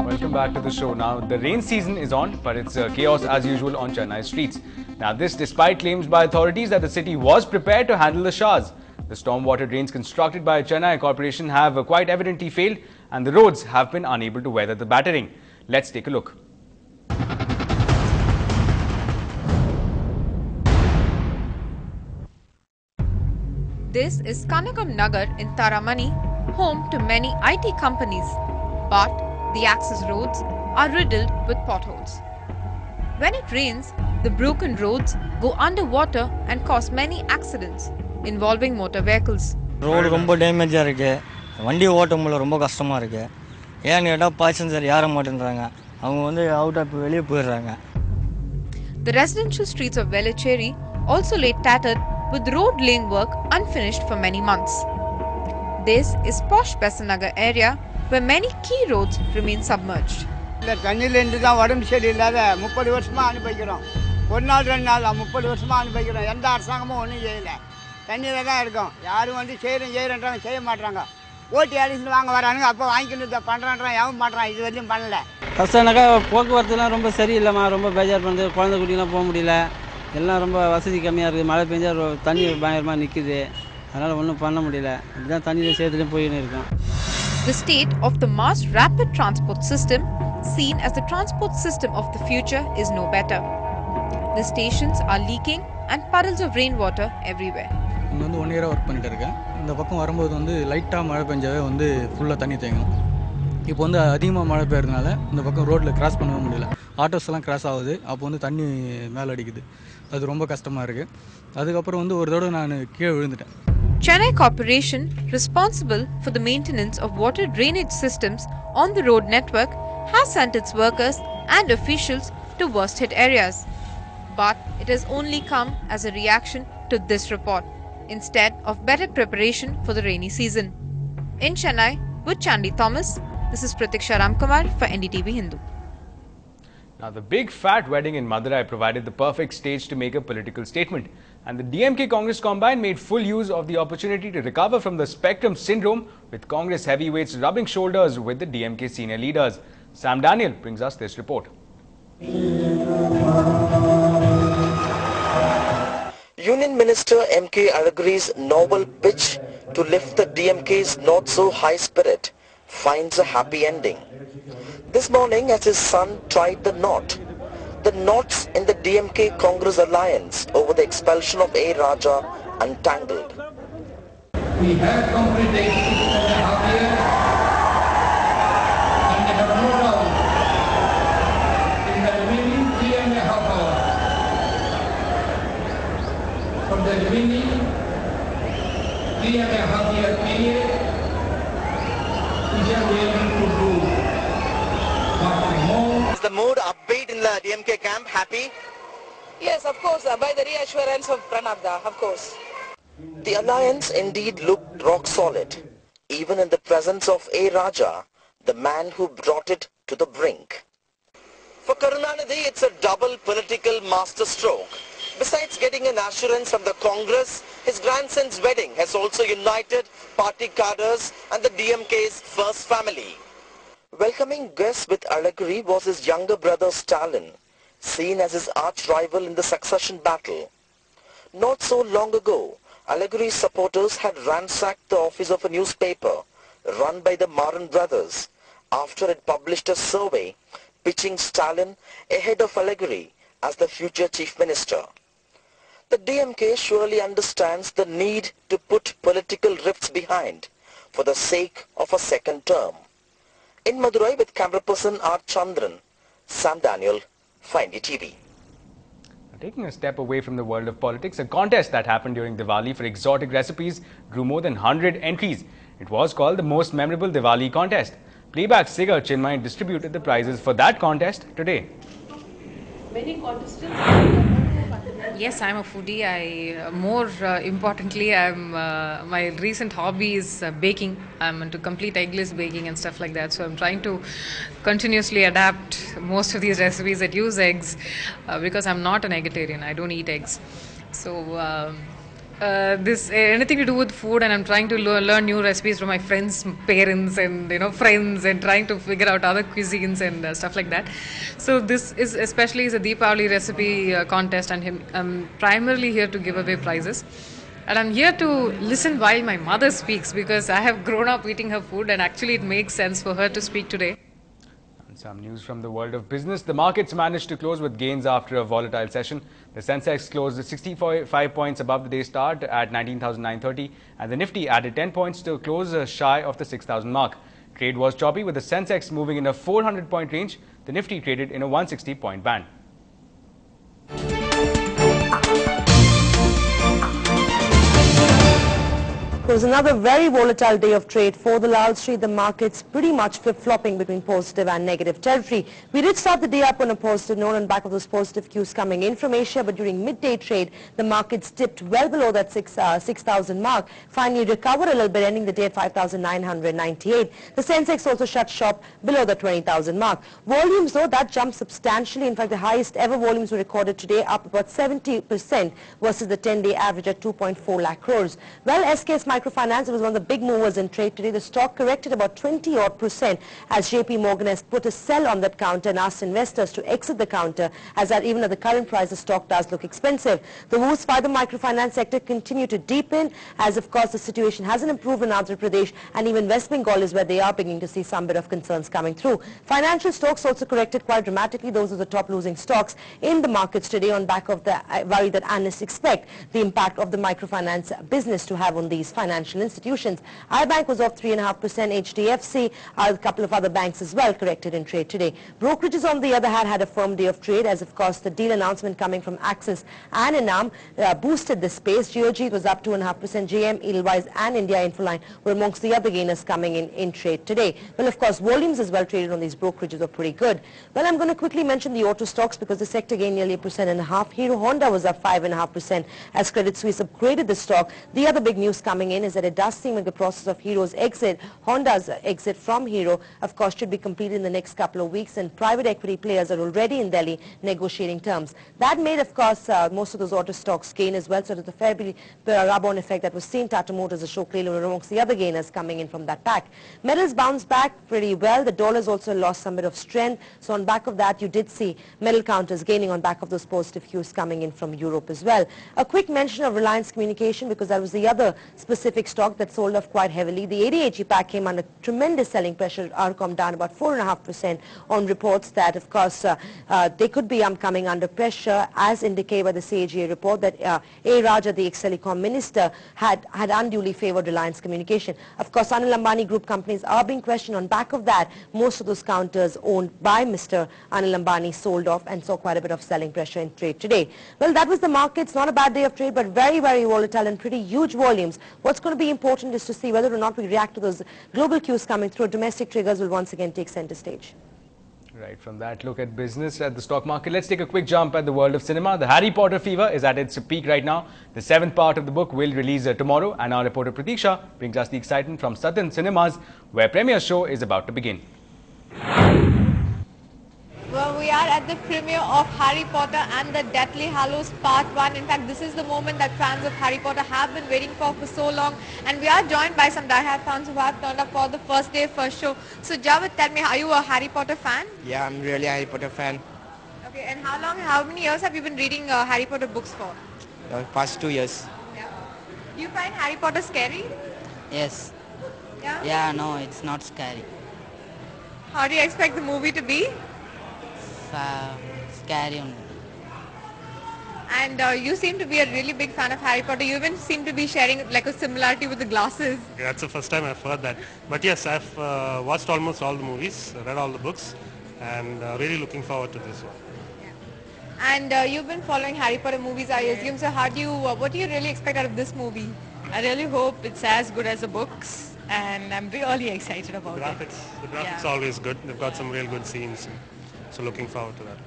Welcome back to the show. Now, the rain season is on, but it's chaos as usual on Chennai streets. Now, this despite claims by authorities that the city was prepared to handle the showers. The stormwater drains constructed by Chennai Corporation have quite evidently failed, and the roads have been unable to weather the battering. Let's take a look. This is Kanagam Nagar in Taramani, home to many IT companies. But the access roads are riddled with potholes. When it rains, the broken roads go underwater and cause many accidents involving motor vehicles. Road ரொம்ப டேமேஜா இருக்கு. வண்டி ஓட்ட முடியல, ரொம்ப கஷ்டமா இருக்கு. ஏன்னு கேட்டா பாசஞ்சர் யார மாட்டேன்றாங்க. அவங்க வந்து அவுட் ஆஃப் வெளிய போயிடுறாங்க. The residential streets of Velachery also lay tattered with road laying work unfinished for many months. This is posh Besanagar area where many key roads remain submerged. இந்த தண்ணியிலேருந்து தான் உடம்பு சரியில்லாத 30 வருஷமா அனுபவிக்கிறோம். ஒரு நாள் 2 நாள் 30 வருஷமா அனுபவிக்கிறோம். எந்த அரசாங்கமும் ஒன்றும் செய்யலை. தண்ணியில் தான் இருக்கும். யாரும் வந்து செய்கிறேன்றாங்க, செய்ய மாட்டாங்க. ஓட்டி அடிச்சுட்டு வாங்க வரானுங்க, அப்போ வாங்கிக்கிட்டு பண்ணுறான்றான், எவன் பண்ணுறான், இது வரையும் பண்ணல. கஷ்டம்னாக்கா போக்குவரத்துலாம் ரொம்ப சரியில்லைம்மா, ரொம்ப பேஜார் பண்ணுறது, குழந்தை குட்டிலாம் போக முடியல, எல்லாம் ரொம்ப வசதி கம்மியாக இருக்குது. மழை பெஞ்சா தண்ணி பயங்கரமாக நிற்குது, அதனால் ஒன்றும் பண்ண முடியல. இப்படிதான் தண்ணியில் சேர்த்துலேயும் போயின்னு இருக்கோம். The state of the mass rapid transport system, seen as the transport system of the future, is no better. The stations are leaking and puddles of rainwater everywhere. இங்கே வந்து 1 இயராக ஒர்க் பண்ணிட்டு இருக்கேன். இந்த பக்கம் வரும்போது வந்து லைட்டாக மழை பெஞ்சாவே வந்து ஃபுல்லாக தண்ணி தேங்கும். இப்போ வந்து அதிகமாக மழை பெய்யறதுனால இந்த பக்கம் ரோட்டில் கிராஸ் பண்ணவே முடியல. ஆட்டோஸ் எல்லாம் கிராஸ் ஆகுது, அப்போ வந்து தண்ணி மேலே அடிக்குது. அது ரொம்ப கஷ்டமாக இருக்குது. அதுக்கப்புறம் வந்து ஒரு தடவை நான் கீழே விழுந்துட்டேன். Chennai Corporation, responsible for the maintenance of water drainage systems on the road network, has sent its workers and officials to worst hit areas. But it has only come as a reaction to this report, instead of better preparation for the rainy season. In Chennai, with Chandy Thomas, this is Pratiksha Ramkumar for NDTV Hindu. Now, the big fat wedding in Madurai provided the perfect stage to make a political statement. And the DMK Congress combine made full use of the opportunity to recover from the spectrum syndrome, with Congress heavyweights rubbing shoulders with the DMK senior leaders. Sam Daniel brings us this report. Union Minister M.K. Alagri's novel pitch to lift the DMK's not-so-high spirit finds a happy ending. This morning, as his son tried the knots in the DMK Congress alliance over the expulsion of A. Raja untangled. We have completed 6.5 years, and I have no doubt in the remaining 3.5 hours. From the remaining 3.5 year period, we shall be able to do much more. Is the mood upbeat in the DMK camp? Happy? Yes, of course, by the reassurance of Pranabda, of course. The alliance indeed looked rock solid, even in the presence of A. Raja, the man who brought it to the brink. For Karunanidhi, it's a double political masterstroke. Besides getting an assurance from the Congress, his grandson's wedding has also united party cadres and the DMK's first family. Welcoming guests with Alagri was his younger brother Stalin, seen as his arch-rival in the succession battle. Not so long ago, Alagri's supporters had ransacked the office of a newspaper run by the Maran brothers after it published a survey pitching Stalin ahead of Alagri as the future chief minister. The DMK surely understands the need to put political rifts behind for the sake of a second term. In Madurai with camera person R. Chandran, Sam Daniel, for NDTV. Taking a step away from the world of politics, a contest that happened during Diwali for exotic recipes drew more than 100 entries. It was called the Most Memorable Diwali Contest. Playback singer Chinmay distributed the prizes for that contest today. Many contestants. Yes, I'm a foodie. More importantly, my recent hobby is baking. I'm into complete eggless baking and stuff like that. So I'm trying to continuously adapt most of these recipes that use eggs because I'm not an eggetarian. I don't eat eggs. So this anything to do with food, and I'm trying to learn new recipes from my friends' parents and friends, and trying to figure out other cuisines and stuff like that. So this is especially is a Deepavali recipe contest, and I'm primarily here to give away prizes. And I'm here to listen while my mother speaks, because I have grown up eating her food, and actually it makes sense for her to speak today. Some news from the world of business. The markets managed to close with gains after a volatile session. The Sensex closed 65 points above the day start at 19,930, and the Nifty added 10 points to close shy of the 6,000 mark. Trade was choppy, with the Sensex moving in a 400-point range. The Nifty traded in a 160-point band. It was another very volatile day of trade for the Lal Street. The markets pretty much flip-flopping between positive and negative territory. We did start the day up on a positive note on back of those positive cues coming in from Asia, but during midday trade, the markets dipped well below that 6,000 mark. Finally recovered a little bit, ending the day at 5,998. The Sensex also shut shop below the 20,000 mark. Volumes, though, that jumped substantially. In fact, the highest ever volumes were recorded today, up about 70% versus the 10-day average at 2.4 lakh crores. Well, SKS Microfinance was one of the big movers in trade today. The stock corrected about 20% as JP Morgan has put a sell on that counter and asked investors to exit the counter, as that even at the current price the stock does look expensive. The woes by the microfinance sector continue to deepen, as of course the situation hasn't improved in Andhra Pradesh, and even West Bengal is where they are beginning to see some bit of concerns coming through. Financial stocks also corrected quite dramatically. Those are the top losing stocks in the markets today on back of the worry that analysts expect the impact of the microfinance business to have on these financial institutions. iBank was off 3.5%, HDFC, a couple of other banks as well corrected in trade today. Brokerages on the other hand had a firm day of trade, as of course the deal announcement coming from Axis and Enam boosted the space. GeoG was up 2.5%, JM, Edelweiss and India Infoline were amongst the other gainers coming in trade today. Well, of course volumes as well traded on these brokerages were pretty good. Well, I'm going to quickly mention the auto stocks because the sector gained nearly 1.5%. Hero Honda was up 5.5% as Credit Suisse upgraded the stock. The other big news coming in is that it does seem like the process of Hero's exit, Honda's exit from Hero, of course, should be completed in the next couple of weeks, and private equity players are already in Delhi negotiating terms. That made, of course, most of those auto stocks gain as well, so there's a fair bit rub-on effect that was seen. Tata Motors, Ashok Leyland were amongst the other gainers coming in from that pack. Metals bounced back pretty well. The dollar's also lost some bit of strength, so on back of that, you did see metal counters gaining on back of those positive cues coming in from Europe as well. A quick mention of Reliance Communication, because that was the other specific stock that sold off quite heavily. The ADHE pack came under tremendous selling pressure. RCOM down about 4.5% on reports that, of course, they could be coming under pressure, as indicated by the CAGA report that A. Raja, the ex-telecom minister, had unduly favored Reliance Communication. Of course, Anil Ambani group companies are being questioned. On back of that, most of those counters owned by Mr. Anil Ambani sold off and saw quite a bit of selling pressure in trade today. Well, that was the markets. Not a bad day of trade, but very, very volatile and pretty huge volumes. What's going to be important is to see whether or not we react to those global cues coming through. Domestic triggers will once again take center stage. Right, from that look at business at the stock market, let's take a quick jump at the world of cinema. The Harry Potter fever is at its peak right now. The 7th part of the book will release tomorrow, and our reporter Pratiksha brings us the excitement from Saturn Cinemas, where premiere show is about to begin. Well, we are at the premiere of Harry Potter and the Deathly Hallows Part 1. In fact, this is the moment that fans of Harry Potter have been waiting for so long. And we are joined by some die-hard fans who have turned up for the first day, first show. So, Javed, tell me, are you a Harry Potter fan? Yeah, I'm really a Harry Potter fan. Okay, and how many years have you been reading Harry Potter books for? Past 2 years. Yeah. Do you find Harry Potter scary? Yes. Yeah? Yeah, no, it's not scary. How do you expect the movie to be? Scary only. And you seem to be a really big fan of Harry Potter. You even seem to be sharing like a similarity with the glasses. Yeah, that's the first time I've heard that. But yes, I've watched almost all the movies, read all the books, and really looking forward to this one. Yeah. And you've been following Harry Potter movies, I assume. So what do you really expect out of this movie? I really hope it's as good as the books, and I'm really excited about The graphics are always good. They've got some real good scenes. So looking forward to that.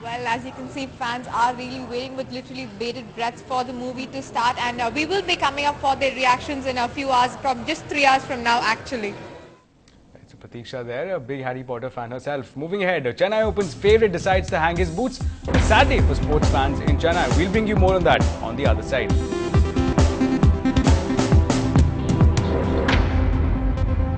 Well, as you can see, fans are really waiting with literally bated breaths for the movie to start, and we will be coming up for their reactions in a few hours, from just 3 hours from now actually. Right, so Pratiksha there, a big Harry Potter fan herself. Moving ahead, Chennai Open's favourite decides to hang his boots. A sad day for sports fans in Chennai. We'll bring you more on that on on the other side.